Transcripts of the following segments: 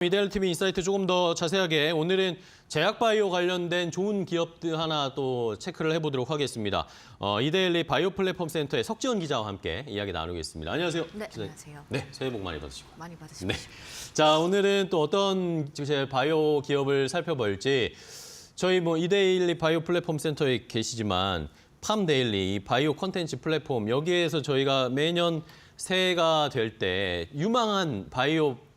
이데얼TV 인사이트 조금 더 자세하게 오늘은 제약바이오 관련된 좋은 기업들 하나 또 체크를 해보도록 하겠습니다. 이데일리 바이오 플랫폼 센터의 석지원 기자와 함께 이야기 나누겠습니다. 안녕하세요. 네, 안녕하세요. 네, 새해 복 많이 받으시고. 많이 받으십시오. 네. 자, 오늘은 또 어떤 제 바이오 기업을 살펴볼지 저희 이데일리 바이오 플랫폼 센터에 계시지만 팜데일리 바이오 콘텐츠 플랫폼 여기에서 저희가 매년 새해가 될 때 유망한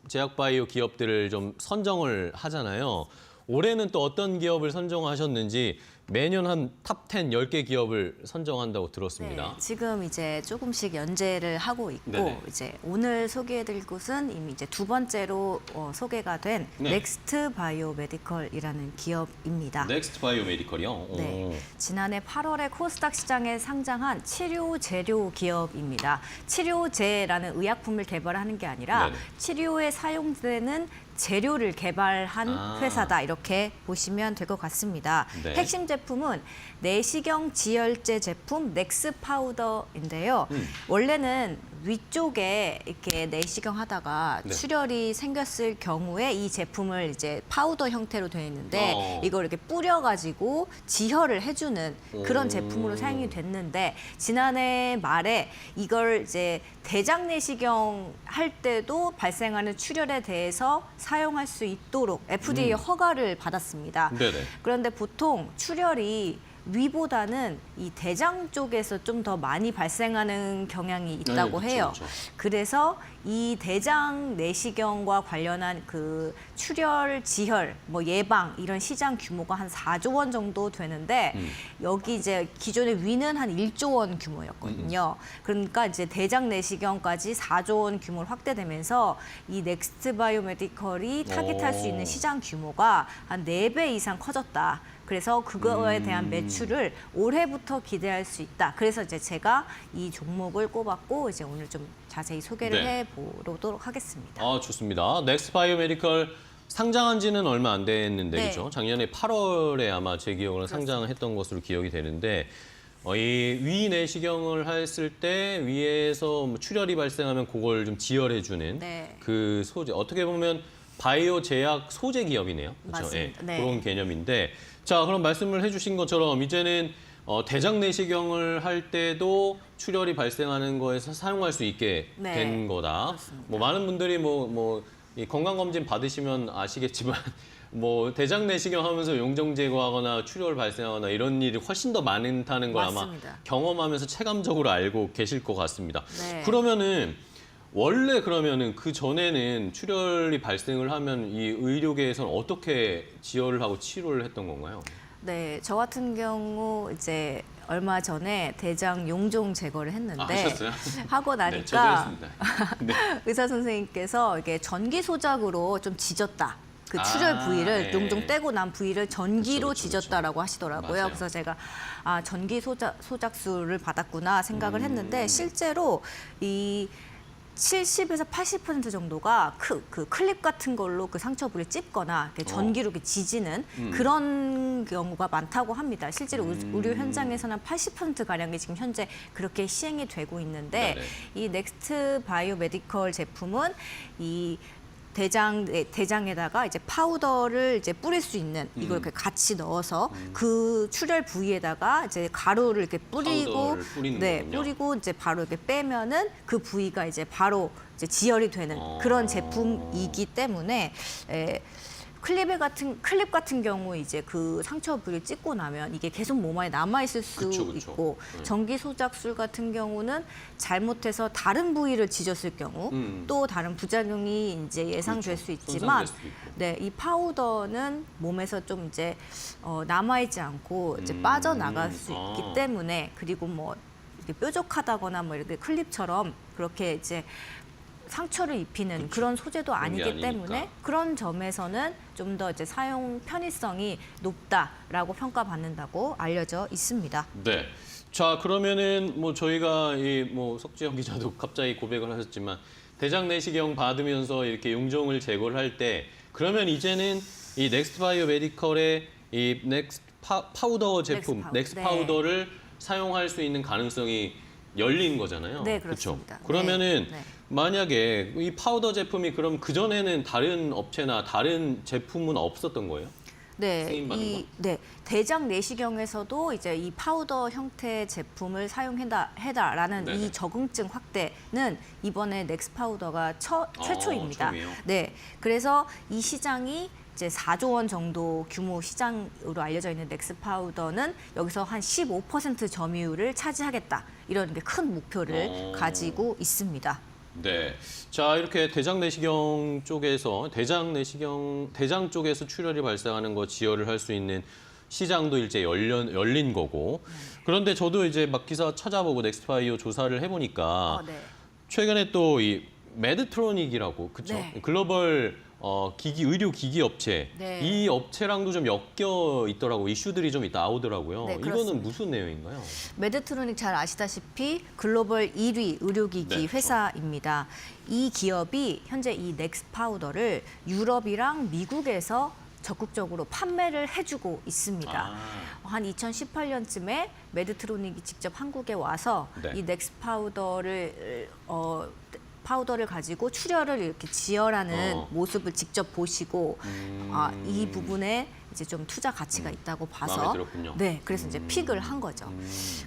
제약 바이오 기업들을 좀 선정을 하잖아요. 올해는 또 어떤 기업을 선정하셨는지 매년 한 탑 10, 10개 기업을 선정한다고 들었습니다. 네, 지금 이제 조금씩 연재를 하고 있고 네네. 이제 오늘 소개해드릴 곳은 이미 이제 두 번째로 소개가 된 넥스트 바이오 메디컬이라는 기업입니다. 넥스트 바이오 메디컬이요? 네, 지난해 8월에 코스닥 시장에 상장한 치료 재료 기업입니다. 치료제라는 의약품을 개발하는 게 아니라 네네. 치료에 사용되는 재료를 개발한 회사다 이렇게 보시면 될 것 같습니다. 네. 핵심 제품은 내시경 지혈제 제품 넥스 파우더인데요. 원래는 위쪽에 이렇게 내시경 하다가 네. 출혈이 생겼을 경우에 이 제품을 이제 파우더 형태로 되어 있는데 이걸 이렇게 뿌려가지고 지혈을 해주는 그런 제품으로 사용이 됐는데 지난해 말에 이걸 이제 대장 내시경 할 때도 발생하는 출혈에 대해서 사용할 수 있도록 FDA 허가를 받았습니다. 네네. 그런데 보통 출혈이 위보다는 이 대장 쪽에서 좀 더 많이 발생하는 경향이 있다고 네, 해요. 그렇죠. 그래서 이 대장 내시경과 관련한 그 출혈, 지혈, 예방 이런 시장 규모가 한 4조 원 정도 되는데 여기 이제 기존의 위는 한 1조 원 규모였거든요. 그러니까 이제 대장 내시경까지 4조 원 규모로 확대되면서 이 넥스트 바이오 메디컬이 타깃할 수 있는 시장 규모가 한 4배 이상 커졌다. 그래서 그거에 대한 매출을 올해부터 기대할 수 있다. 그래서 이제 제가 이 종목을 꼽았고 이제 오늘 좀 자세히 소개를 해보도록 하겠습니다. 좋습니다. 넥스트 바이오 메디컬 상장한 지는 얼마 안 됐는데 네. 그렇죠? 작년에 8월에 아마 제 기억으로는 그렇습니다. 상장했던 것으로 기억이 되는데 이 위 내시경을 했을 때 위에서 출혈이 발생하면 그걸 좀 지혈해주는 네. 그 소재 어떻게 보면 바이오 제약 소재 기업이네요. 그렇죠? 맞습니다. 예, 네. 그런 개념인데 자 그럼 말씀을 해주신 것처럼 이제는 대장 내시경을 할 때도 출혈이 발생하는 거에서 사용할 수 있게 네. 된 거다. 그렇습니다. 많은 분들이 이 건강검진 받으시면 아시겠지만 대장 내시경 하면서 용종 제거하거나 출혈 발생하거나 이런 일이 훨씬 더 많다는 걸 아마 맞습니다. 경험하면서 체감적으로 알고 계실 것 같습니다. 네. 그러면은 원래 그러면은 그 전에는 출혈이 발생을 하면 이 의료계에서는 어떻게 지혈을 하고 치료를 했던 건가요? 네, 저 같은 경우 이제 얼마 전에 대장 용종 제거를 했는데 하셨어요? 하고 네, 저도 나니까 했습니다. 네. 의사 선생님께서 이게 전기 소작으로 좀 지졌다. 그 출혈 부위를 네. 용종 떼고 난 부위를 전기로 그렇죠, 지졌다라고 하시더라고요. 맞아요. 그래서 제가 전기 소작술을 받았구나 생각을 했는데 실제로 이 70에서 80% 정도가 그 클립 같은 걸로 그 상처 부위를 찝거나 이렇게 전기로 이렇게 지지는 그런 경우가 많다고 합니다. 실제로 의료 현장에서는 80%가량이 지금 현재 그렇게 시행이 되고 있는데 네네. 이 넥스트 바이오 메디컬 제품은 이 대장에다가 이제 파우더를 이제 뿌릴 수 있는 이걸 이렇게 같이 넣어서 그 출혈 부위에다가 이제 가루를 이렇게 뿌리고 파우더를 뿌리는 거군요. 뿌리고 이제 바로 이렇게 빼면은 그 부위가 이제 바로 이제 지혈이 되는 그런 제품이기 때문에 클립 같은 경우 이제 그 상처 부위를 찢고 나면 이게 계속 몸 안에 남아 있을 수 그쵸. 있고 전기 소작술 같은 경우는 잘못해서 다른 부위를 지졌을 경우 또 다른 부작용이 이제 예상될 수 있지만 손상될 수도 있고. 네, 이 파우더는 몸에서 좀 이제 남아 있지 않고 이제 빠져나갈 수 있기 때문에 그리고 이렇게 뾰족하다거나 이렇게 클립처럼 그렇게 이제 상처를 입히는 그런 소재도 아니기 아니니까. 때문에 그런 점에서는 좀 더 이제 사용 편의성이 높다라고 평가받는다고 알려져 있습니다. 네. 자 그러면은 저희가 석지영 기자도 갑자기 고백을 하셨지만 대장 내시경 받으면서 이렇게 용종을 제거를 할 때 그러면 이제는 이 넥스트 바이오 메디컬의 이 넥스트 파우더 제품 넥스트 파우더를 사용할 수 있는 가능성이 열린 거잖아요. 네, 그렇죠? 그렇습니다. 그러면은 네. 만약에 이 파우더 제품이 그럼 그전에는 다른 업체나 다른 제품은 없었던 거예요? 네, 승인받는 네, 대장 내시경에서도 이제 이 파우더 형태 제품을 사용해다라는 네네. 이 적응증 확대는 이번에 넥스 파우더가 최초입니다. 처음이에요? 네, 그래서 이 시장이 이제 4조 원 정도 규모 시장으로 알려져 있는 넥스 파우더는 여기서 한 15% 점유율을 차지하겠다 이런 큰 목표를 가지고 있습니다. 네. 자, 이렇게 대장 내시경 쪽에서 대장 쪽에서 출혈이 발생하는 거 지혈을 할 수 있는 시장도 이제 열린 거고. 그런데 저도 이제 막 기사 찾아보고 넥스트바이오 조사를 해보니까 네. 최근에 또 이 메드트로닉이라고 그쵸? 네. 글로벌 의료 기기 업체 네. 이 업체랑도 좀 엮여 있더라고 이슈들이 좀 나오더라고요. 네, 이거는 그렇습니다. 무슨 내용인가요? 메드트로닉 잘 아시다시피 글로벌 1위 의료기기 네, 회사입니다. 이 기업이 현재 이 넥스 파우더를 유럽이랑 미국에서 적극적으로 판매를 해주고 있습니다. 한 2018년쯤에 메드트로닉이 직접 한국에 와서 네. 이 넥스 파우더를 가지고 출혈을 이렇게 지혈하는 모습을 직접 보시고 이 부분에 이제 좀 투자 가치가 있다고 봐서 마음에 들었군요. 네, 그래서 이제 픽을 한 거죠.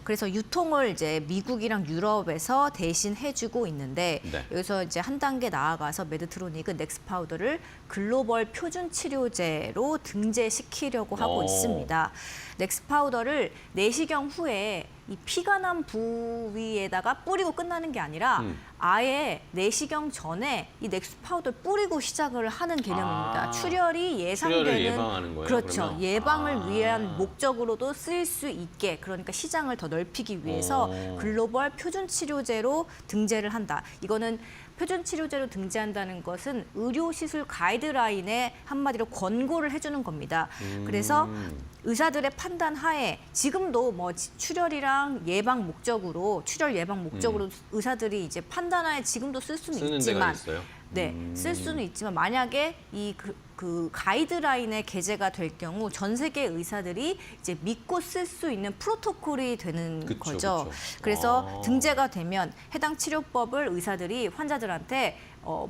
그래서 유통을 이제 미국이랑 유럽에서 대신 해주고 있는데 네. 여기서 이제 한 단계 나아가서 메드트로닉은 넥스 파우더를 글로벌 표준 치료제로 등재시키려고 하고 있습니다. 넥스 파우더를 내시경 후에 이 피가 난 부위에다가 뿌리고 끝나는 게 아니라 아예 내시경 전에 이 넥스 파우더를 뿌리고 시작을 하는 개념입니다. 출혈이 예상되는 출혈을 예방하는 거예요, 그렇죠. 그러면? 예방을 위한 목적으로도 쓰일 수 있게 그러니까 시장을 더 넓히기 위해서 글로벌 표준 치료제로 등재를 한다. 이거는 표준 치료제로 등재한다는 것은 의료시술 가이드라인에 한마디로 권고를 해주는 겁니다. 그래서 의사들의 판단 하에 지금도 뭐 출혈이랑 출혈 예방 목적으로 의사들이 이제 판단하에 지금도 쓸 수는 쓰는 데가 있지만 있어요? 네, 쓸 수는 있지만 만약에 이 그 가이드라인에 게재가 될 경우 전 세계 의사들이 이제 믿고 쓸 수 있는 프로토콜이 되는 그쵸, 거죠. 그쵸. 그래서 등재가 되면 해당 치료법을 의사들이 환자들한테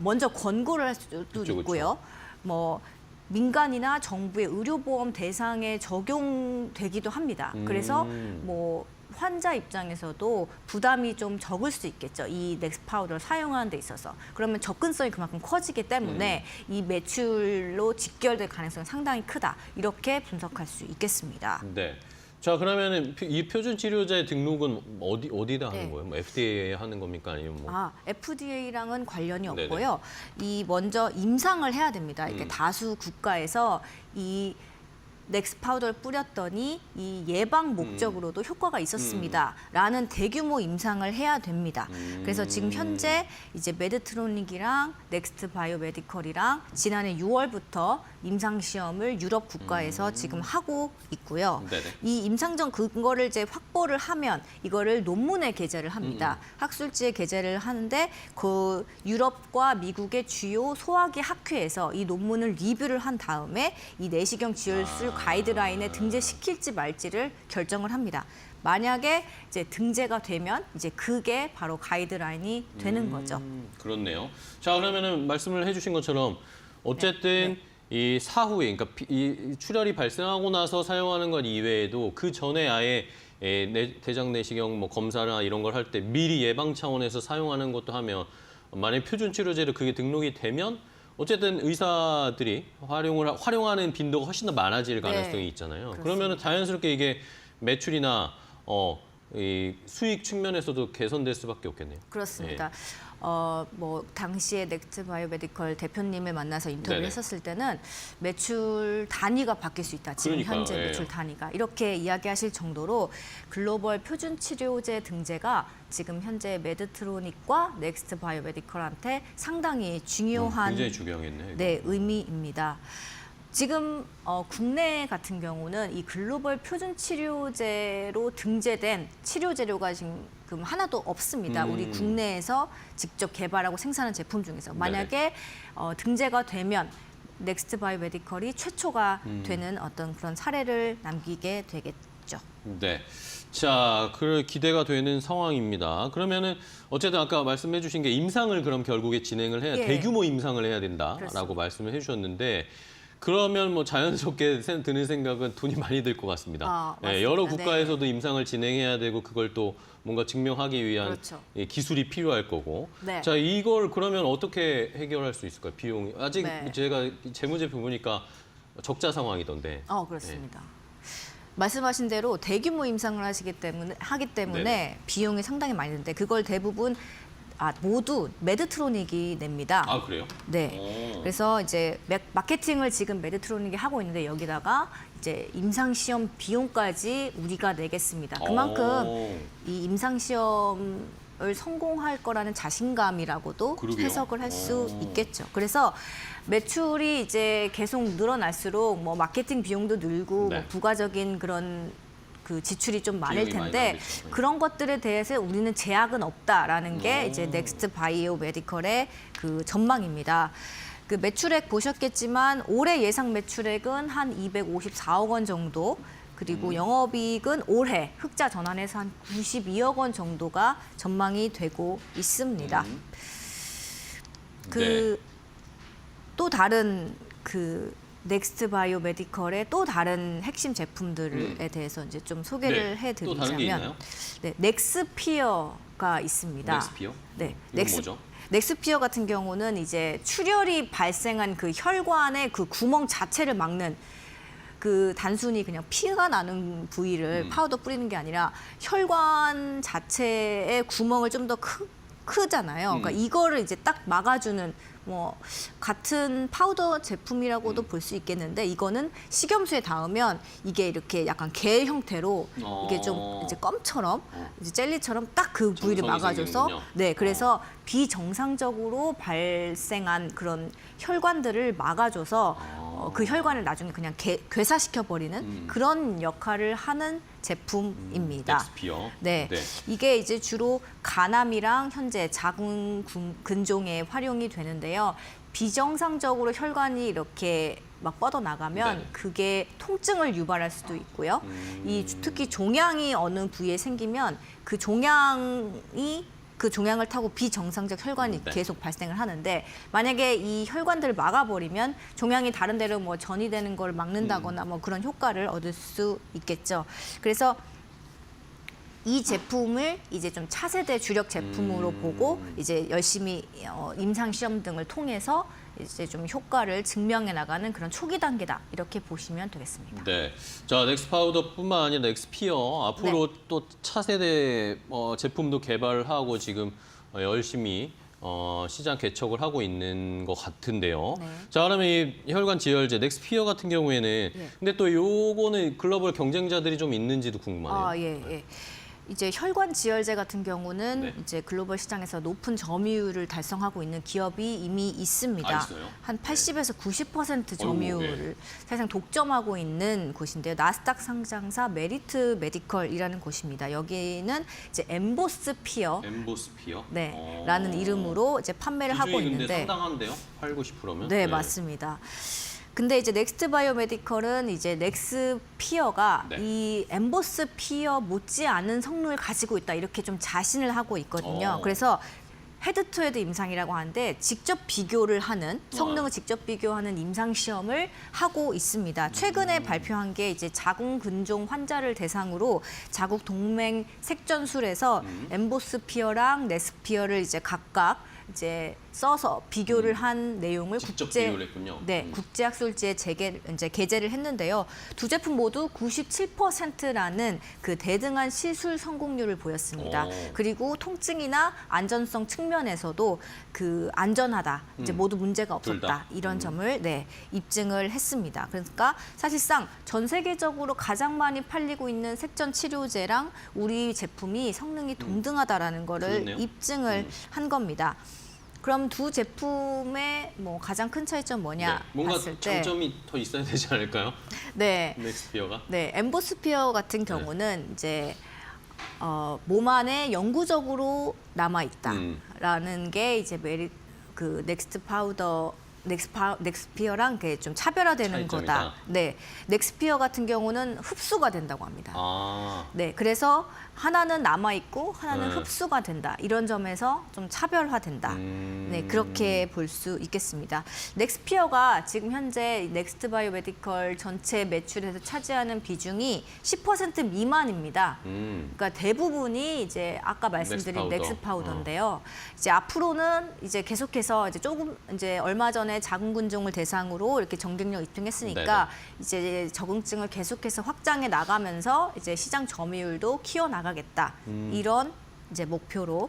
먼저 권고를 할 수도 그쵸, 있고요. 뭐 민간이나 정부의 의료보험 대상에 적용되기도 합니다. 그래서 뭐 환자 입장에서도 부담이 좀 적을 수 있겠죠. 이 넥스 파우더를 사용하는 데 있어서. 그러면 접근성이 그만큼 커지기 때문에 이 매출로 직결될 가능성이 상당히 크다. 이렇게 분석할 수 있겠습니다. 네. 자, 그러면은 이 표준 치료제 등록은 어디다 하는 네. 거예요? 뭐 FDA에 하는 겁니까? 아니면 뭐? FDA랑은 관련이 네네. 없고요. 이 먼저 임상을 해야 됩니다. 이렇게 다수 국가에서 이 넥스 파우더를 뿌렸더니 이 예방 목적으로도 효과가 있었습니다라는 대규모 임상을 해야 됩니다. 그래서 지금 현재 이제 메드트로닉이랑 넥스트 바이오 메디컬이랑 지난해 6월부터 임상 시험을 유럽 국가에서 지금 하고 있고요. 네네. 이 임상적 근거를 이제 확보를 하면 이거를 논문에 게재를 합니다. 학술지에 게재를 하는데 그 유럽과 미국의 주요 소화기 학회에서 이 논문을 리뷰를 한 다음에 이 내시경 지혈술 가이드라인에 등재시킬지 말지를 결정을 합니다. 만약에 이제 등재가 되면 이제 그게 바로 가이드라인이 되는 거죠. 그렇네요. 자, 그러면은 말씀을 해주신 것처럼 어쨌든 이 사후에, 그러니까 이 출혈이 발생하고 나서 사용하는 것 이외에도 그 전에 아예 대장 내시경 뭐 검사나 이런 걸 할 때 미리 예방 차원에서 사용하는 것도 하면 만약 표준 치료제로 그게 등록이 되면 어쨌든 의사들이 활용하는 빈도가 훨씬 더 많아질 가능성이 있잖아요. 그렇습니다. 그러면은 자연스럽게 이게 매출이나 이 수익 측면에서도 개선될 수밖에 없겠네요. 그렇습니다. 뭐 당시에 넥스트 바이오메디컬 대표님을 만나서 인터뷰를 네네. 했었을 때는 매출 단위가 바뀔 수 있다. 지금 그러니까요. 현재 예. 매출 단위가 이렇게 이야기하실 정도로 글로벌 표준 치료제 등재가 지금 현재 메드트로닉과 넥스트 바이오메디컬한테 상당히 중요한 굉장히 중요하겠네요. 이거. 네, 의미입니다. 지금 국내 같은 경우는 이 글로벌 표준 치료제로 등재된 치료 재료가 지금 하나도 없습니다. 우리 국내에서 직접 개발하고 생산한 제품 중에서 만약에 등재가 되면 넥스트 바이오메디컬이 최초가 되는 어떤 그런 사례를 남기게 되겠죠. 네. 자, 그 기대가 되는 상황입니다. 그러면은 어쨌든 아까 말씀해 주신 게 임상을 그럼 결국에 진행을 해야 예. 대규모 임상을 해야 된다라고 그렇습니다. 말씀을 해 주셨는데 그러면 뭐 자연스럽게 드는 생각은 돈이 많이 들 것 같습니다. 아, 예, 맞습니다. 여러 네. 국가에서도 임상을 진행해야 되고 그걸 또 뭔가 증명하기 위한 그렇죠. 예, 기술이 필요할 거고. 네. 자, 이걸 그러면 어떻게 해결할 수 있을까요? 비용이. 아직 네. 제가 재무제표 보니까 적자 상황이던데. 그렇습니다. 말씀하신 대로 대규모 임상을 하기 때문에 네네. 비용이 상당히 많이 드는데 그걸 대부분 모두 메드트로닉이 냅니다. 아, 그래요? 네. 오. 그래서 이제 마케팅을 지금 메드트로닉이 하고 있는데 여기다가 이제 임상 시험 비용까지 우리가 내겠습니다. 그만큼 오. 이 임상 시험을 성공할 거라는 자신감이라고도 그러게요. 해석을 할 수 오. 있겠죠. 그래서 매출이 이제 계속 늘어날수록 뭐 마케팅 비용도 늘고 네. 뭐 부가적인 그런 그 지출이 좀 많을 비용이 많이 텐데 나오겠죠. 네. 그런 것들에 대해서 우리는 제약은 없다라는 게 오. 이제 넥스트 바이오 메디컬의 그 전망입니다. 그 매출액 보셨겠지만 올해 예상 매출액은 한 254억 원 정도 그리고 영업이익은 올해 흑자 전환해서 한 92억 원 정도가 전망이 되고 있습니다. 그 또 다른 그 넥스트 바이오 메디컬의 또 다른 핵심 제품들에 대해서 이제 좀 소개를 네. 또 다른 게 해드리자면 있나요? 네, 넥스피어가 있습니다. 넥스피어? 네, 이건 뭐죠? 넥스피어 같은 경우는 이제 출혈이 발생한 그 혈관의 그 구멍 자체를 막는 그 단순히 그냥 피가 나는 부위를 파우더 뿌리는 게 아니라 혈관 자체의 구멍을 좀 더 크잖아요. 그러니까 이거를 이제 딱 막아주는 뭐 같은 파우더 제품이라고도 볼 수 있겠는데 이거는 식염수에 닿으면 이게 이렇게 약간 겔 형태로 이게 좀 이제 껌처럼 이제 젤리처럼 딱 그 부위를 정성이 막아줘서 생기는군요. 네 그래서 비정상적으로 발생한 그런 혈관들을 막아줘서 그 혈관을 나중에 그냥 괴사시켜 버리는 그런 역할을 하는 제품입니다. 넥스피어. 네. 이게 이제 주로 간암이랑 현재 자궁 근종에 활용이 되는데요. 비정상적으로 혈관이 이렇게 막 뻗어나가면 네. 그게 통증을 유발할 수도 있고요. 특히 종양이 어느 부위에 생기면 그 종양을 타고 비정상적 혈관이 네. 계속 발생을 하는데 만약에 이 혈관들을 막아버리면 종양이 다른 데로 뭐 전이되는 걸 막는다거나 뭐 그런 효과를 얻을 수 있겠죠. 그래서 이 제품을 이제 좀 차세대 주력 제품으로 보고 이제 열심히 임상 시험 등을 통해서 이제 좀 효과를 증명해 나가는 그런 초기 단계다 이렇게 보시면 되겠습니다. 네. 자, 넥스 파우더뿐만 아니라 넥스피어 앞으로 또 차세대 제품도 개발하고 지금 열심히 시장 개척을 하고 있는 것 같은데요. 네. 자, 그러면 이 혈관 지혈제 넥스피어 같은 경우에는 근데 또 요거는 글로벌 경쟁자들이 좀 있는지도 궁금하네요. 예. 이제 혈관 지혈제 같은 경우는 네. 이제 글로벌 시장에서 높은 점유율을 달성하고 있는 기업이 이미 있습니다. 아, 있어요? 한 80에서 90% 점유율을 어이구, 네. 사실상 독점하고 있는 곳인데요. 나스닥 상장사 메리트 메디컬이라는 곳입니다. 여기는 이제 엠보스피어 엠보스피어. 네, 라는 이름으로 이제 판매를 하고 근데 있는데 상당한데요? 80%면? 네, 맞습니다. 근데 이제 넥스트 바이오 메디컬은 이제 넥스피어가 네. 이 엠보스피어 못지 않은 성능을 가지고 있다 이렇게 좀 자신을 하고 있거든요. 그래서 헤드 투 헤드 임상이라고 하는데 직접 비교를 하는 성능을 직접 비교하는 임상 시험을 하고 있습니다. 최근에 발표한 게 이제 자궁 근종 환자를 대상으로 자궁 동맥 색전술에서 엠보스피어랑 넥스피어를 이제 각각 이제 써서 비교를 한 내용을 직접 비교를 했군요. 네, 국제학술지에 이제 게재를 했는데요. 두 제품 모두 97%라는 그 대등한 시술 성공률을 보였습니다. 오. 그리고 통증이나 안전성 측면에서도 그 안전하다, 이제 모두 문제가 둘 다. 없었다 이런 점을 입증을 했습니다. 그러니까 사실상 전 세계적으로 가장 많이 팔리고 있는 색전 치료제랑 우리 제품이 성능이 동등하다라는 거를 그렇네요. 입증을 한 겁니다. 그럼 두 제품의 뭐 가장 큰 차이점 뭐냐 뭔가 봤을 때 장점이 더 있어야 되지 않을까요? 네, 넥스피어가? 네, 엠보스피어 같은 경우는 이제 몸 안에 영구적으로 남아 있다라는 게 이제 넥스트 파우더 넥스피어랑 그게 좀 차별화되는 차이점이다. 거다. 네, 넥스피어 같은 경우는 흡수가 된다고 합니다. 아, 네, 그래서 하나는 남아 있고 하나는 네. 흡수가 된다. 이런 점에서 좀 차별화된다. 네, 그렇게 볼 수 있겠습니다. 넥스피어가 지금 현재 넥스트 바이오 메디컬 전체 매출에서 차지하는 비중이 10% 미만입니다. 그러니까 대부분이 이제 아까 말씀드린 넥스 넥스 파우더. 파우더인데요. 이제 앞으로는 이제 계속해서 이제 조금 이제 얼마 전에 자궁근종을 대상으로 이렇게 정책력 입증했으니까 이제 적응증을 계속해서 확장해 나가면서 이제 시장 점유율도 키워 나가겠다. 이런 이제 목표로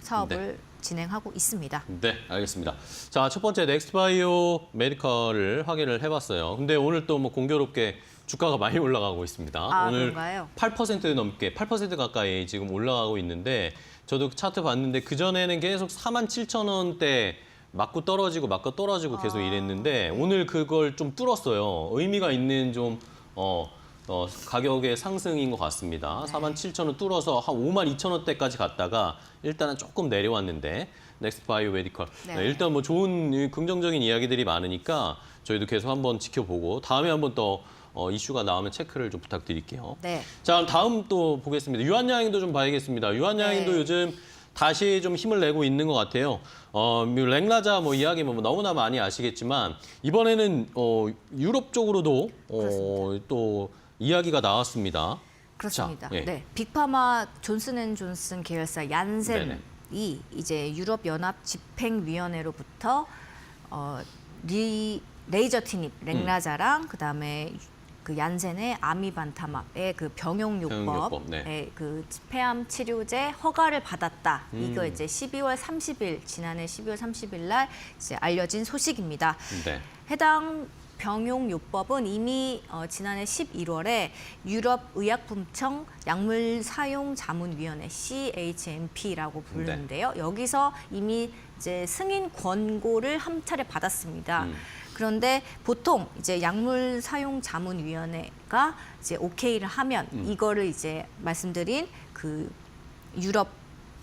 사업을 진행하고 있습니다. 네, 알겠습니다. 자, 첫 번째 넥스트바이오 메디컬을 확인을 해봤어요. 근데 오늘 또 뭐 공교롭게 주가가 많이 올라가고 있습니다. 아, 오늘 그런가요? 8% 넘게, 8% 가까이 지금 올라가고 있는데 저도 차트 봤는데 그전에는 계속 47,000원대 맞고 떨어지고 계속 이랬는데 오늘 그걸 좀 뚫었어요. 의미가 있는 좀 가격의 상승인 것 같습니다. 47,000원 뚫어서 한 52,000원대까지 갔다가 일단은 조금 내려왔는데 넥스트바이오 메디컬. 네. 네, 일단 뭐 좋은 긍정적인 이야기들이 많으니까 저희도 계속 한번 지켜보고 다음에 한번 또 이슈가 나오면 체크를 좀 부탁드릴게요. 네. 자, 그럼 다음 또 보겠습니다. 유한양행도 좀 봐야겠습니다. 유한양행도 네. 요즘 다시 좀 힘을 내고 있는 것 같아요. 랭라자 뭐 이야기 뭐 너무나 많이 아시겠지만 이번에는 유럽 쪽으로도 또 이야기가 나왔습니다. 그렇습니다. 자, 예. 네, 빅파마 존슨앤존슨 계열사 얀센이 네네. 이제 유럽 연합 집행위원회로부터 레이저 티닙 랭라자랑 그다음에 그 얀센의 아미반타맙의 그 병용요법의 병용요법, 네. 그 폐암 치료제 허가를 받았다. 이거 이제 12월 30일 지난해 12월 30일 날 이제 알려진 소식입니다. 네. 해당 병용요법은 이미 지난해 11월에 유럽의약품청 약물사용자문위원회 CHMP라고 부르는데요. 여기서 이미 이제 승인 권고를 한 차례 받았습니다. 그런데 보통 이제 약물사용자문위원회가 이제 오케이를 하면 이거를 이제 말씀드린 그 유럽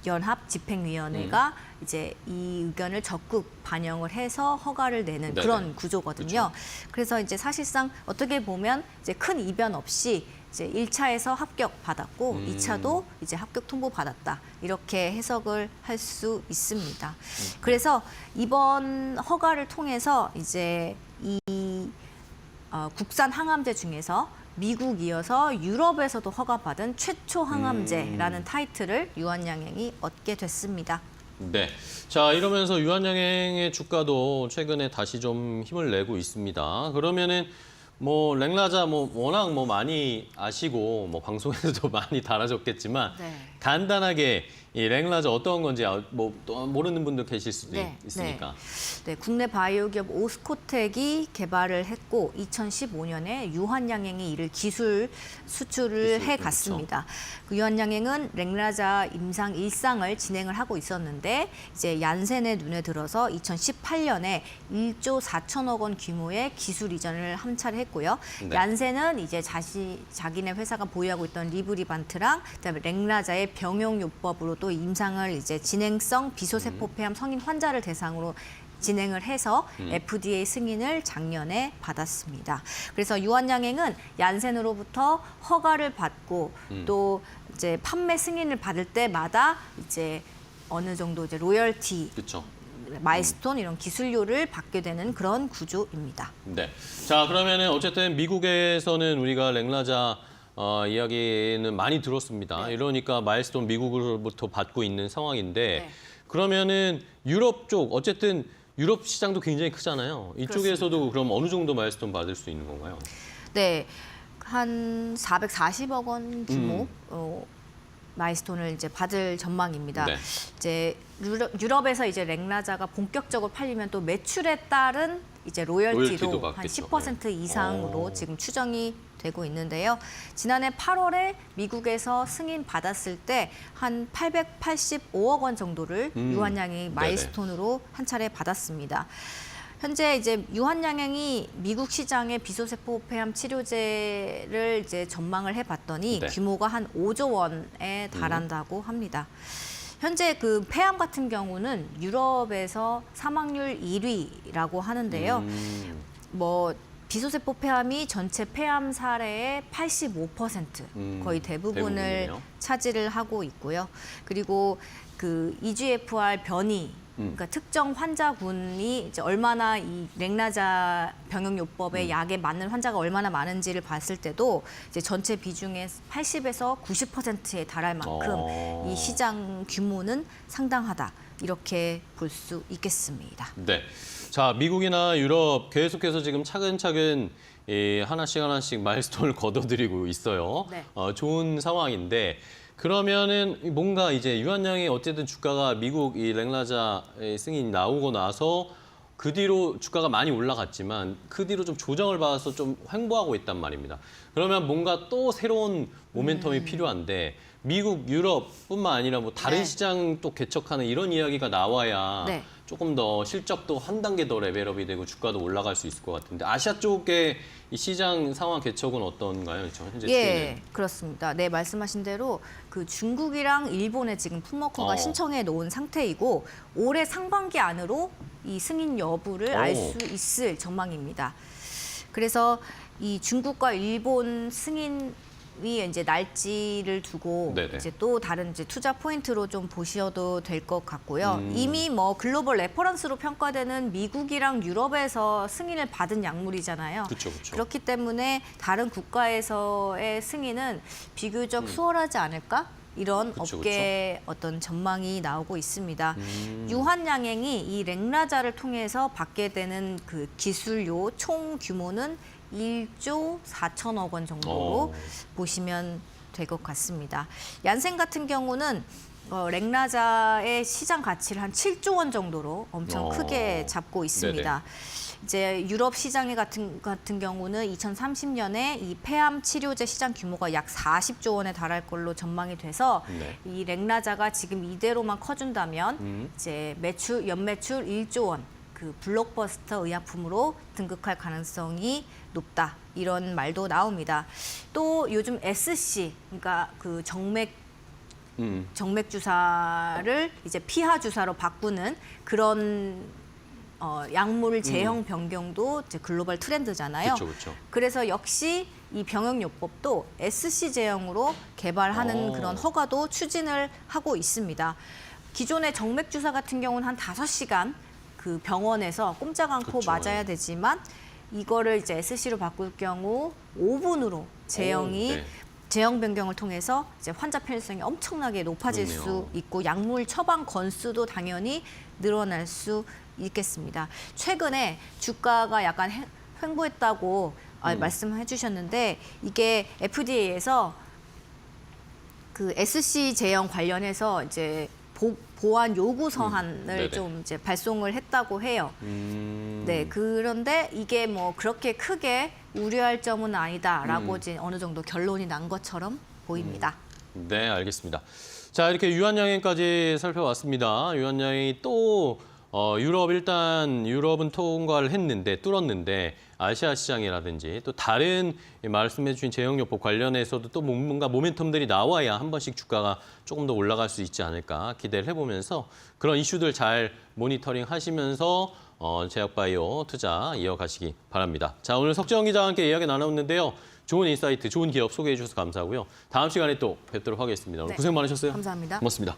연합 집행위원회가 이제 이 의견을 적극 반영을 해서 허가를 내는 네네. 그런 구조거든요. 그래서 이제 사실상 어떻게 보면 이제 큰 이변 없이 이제 1차에서 합격 받았고 2차도 이제 합격 통보 받았다. 이렇게 해석을 할 수 있습니다. 그래서 이번 허가를 통해서 이제 이 국산 항암제 중에서 미국 이어서 유럽에서도 허가받은 최초 항암제라는 타이틀을 유한양행이 얻게 됐습니다. 네. 자, 이러면서 유한양행의 주가도 최근에 다시 좀 힘을 내고 있습니다. 그러면은 뭐 랭라자 뭐 워낙 뭐 많이 아시고 뭐 방송에서도 많이 다뤄졌겠지만 네. 간단하게 이 랭라자 어떤 건지 뭐 또 모르는 분들 계실 수도 있으니까. 네, 국내 바이오 기업 오스코텍이 개발을 했고 2015년에 유한양행이 이를 기술 수출을 기술, 해갔습니다. 그 유한양행은 랭라자 임상 1상을 진행을 하고 있었는데 이제 얀센의 눈에 들어서 2018년에 1조 4천억 원 규모의 기술 이전을 한 차례 했고요. 네. 얀센은 이제 자기네 회사가 보유하고 있던 리브리반트랑 그다음에 랭라자의 병용요법으로 또 임상을 이제 진행성 비소세포 폐암 성인 환자를 대상으로 진행을 해서 FDA 승인을 작년에 받았습니다. 그래서 유한양행은 얀센으로부터 허가를 받고 또 이제 판매 승인을 받을 때마다 이제 어느 정도 이제 로열티, 그렇죠. 마일스톤 이런 기술료를 받게 되는 그런 구조입니다. 네. 자, 그러면은 어쨌든 미국에서는 우리가 랭라자 이야기는 많이 들었습니다. 이러니까 마일스톤 미국으로부터 받고 있는 상황인데 네. 그러면은 유럽 쪽 어쨌든 유럽 시장도 굉장히 크잖아요. 이쪽에서도 그럼 어느 정도 마일스톤 받을 수 있는 건가요? 네, 한 440억 원 규모 마일스톤을 이제 받을 전망입니다. 네. 이제 유럽에서 이제 랭라자가 본격적으로 팔리면 또 매출에 따른 이제 로열티도 로열티도 한 받겠죠. 10% 이상으로 지금 추정이 되고 있는데요. 지난해 8월에 미국에서 승인 받았을 때 한 885억 원 정도를 유한양행이 마일스톤으로 한 차례 받았습니다. 현재 이제 유한양행이 미국 시장의 비소세포 폐암 치료제를 이제 전망을 해봤더니 네. 규모가 한 5조 원에 달한다고 합니다. 현재 그 폐암 같은 경우는 유럽에서 사망률 1위라고 하는데요. 뭐 비소세포 폐암이 전체 폐암 사례의 85% 거의 대부분을 대부분이네요. 차지를 하고 있고요. 그리고 그 EGFR 변이 그러니까 특정 환자군이 이제 얼마나 이 렉나자 병역요법의 약에 맞는 환자가 얼마나 많은지를 봤을 때도 이제 전체 비중의 80에서 90%에 달할 만큼 이 시장 규모는 상당하다. 이렇게 볼 수 있겠습니다. 네. 자, 미국이나 유럽 계속해서 지금 차근차근 하나씩 마일스톤을 거둬들이고 있어요. 네. 좋은 상황인데 그러면은 뭔가 이제 유한양의 어쨌든 주가가 미국 이 렉나자 승인이 나오고 나서 그 뒤로 주가가 많이 올라갔지만 그 뒤로 좀 조정을 받아서 좀 횡보하고 있단 말입니다. 그러면 뭔가 또 새로운 모멘텀이 필요한데 미국, 유럽뿐만 아니라 뭐 다른 네. 시장 또 개척하는 이런 이야기가 나와야 네. 조금 더 실적도 한 단계 더 레벨업이 되고 주가도 올라갈 수 있을 것 같은데 아시아 쪽의 이 시장 상황 개척은 어떤가요? 현재 예, 추이는? 그렇습니다. 네, 말씀하신 대로 그 중국이랑 일본에 지금 품목허가 신청해 놓은 상태이고 올해 상반기 안으로 이 승인 여부를 알 수 있을 전망입니다. 그래서 이 중국과 일본 승인이 이제 날짜를 두고 네네. 이제 또 다른 이제 투자 포인트로 좀 보셔도 될 것 같고요. 이미 뭐 글로벌 레퍼런스로 평가되는 미국이랑 유럽에서 승인을 받은 약물이잖아요. 그렇죠, 그렇죠. 그렇기 때문에 다른 국가에서의 승인은 비교적 수월하지 않을까? 이런 그쵸, 업계의 어떤 전망이 나오고 있습니다. 유한양행이 이 렉나자를 통해서 받게 되는 그 기술료 총 규모는 1조 4천억 원 정도로 보시면 될 것 같습니다. 얀센 같은 경우는 렉나자의 시장 가치를 한 7조 원 정도로 엄청 크게 잡고 있습니다. 이제 유럽 시장의 같은 경우는 2030년에 이 폐암 치료제 시장 규모가 약 40조 원에 달할 걸로 전망이 돼서 네. 이 렉나자가 지금 이대로만 커준다면 이제 연매출 1조 원, 그 블록버스터 의약품으로 등극할 가능성이 높다. 이런 말도 나옵니다. 또 요즘 SC, 그러니까 그 정맥 주사를 이제 피하 주사로 바꾸는 그런 약물 제형 변경도 이제 글로벌 트렌드잖아요. 그렇죠, 그렇죠. 그래서 역시 이 병역요법도 SC 제형으로 개발하는 그런 허가도 추진을 하고 있습니다. 기존의 정맥 주사 같은 경우는 한 5시간 그 병원에서 꼼짝 않고 그쵸, 맞아야 되지만 이거를 이제 SC로 바꿀 경우 5분으로 제형이 네. 제형 변경을 통해서 이제 환자 편의성이 엄청나게 높아질 그렇네요. 수 있고 약물 처방 건수도 당연히 늘어날 수 있겠습니다. 최근에 주가가 약간 횡보했다고 말씀해 주셨는데 이게 FDA에서 그 SC 제형 관련해서 이제 보안 요구 서한을 네네. 좀 이제 발송을 했다고 해요. 네, 그런데 이게 뭐 그렇게 크게 우려할 점은 아니다라고 이제 어느 정도 결론이 난 것처럼 보입니다. 네, 알겠습니다. 자, 이렇게 유한양행까지 살펴봤습니다. 유한양행이 또 유럽은 통과를 했는데 뚫었는데 아시아 시장이라든지 또 다른 말씀해 주신 제형요법 관련해서도 또 뭔가 모멘텀들이 나와야 한 번씩 주가가 조금 더 올라갈 수 있지 않을까 기대를 해보면서 그런 이슈들 잘 모니터링 하시면서 제약바이오 투자 이어가시기 바랍니다. 자, 오늘 석재원 기자와 함께 이야기 나눴는데요. 좋은 인사이트, 좋은 기업 소개해 주셔서 감사하고요. 다음 시간에 또 뵙도록 하겠습니다. 오늘 네. 고생 많으셨어요. 감사합니다. 고맙습니다.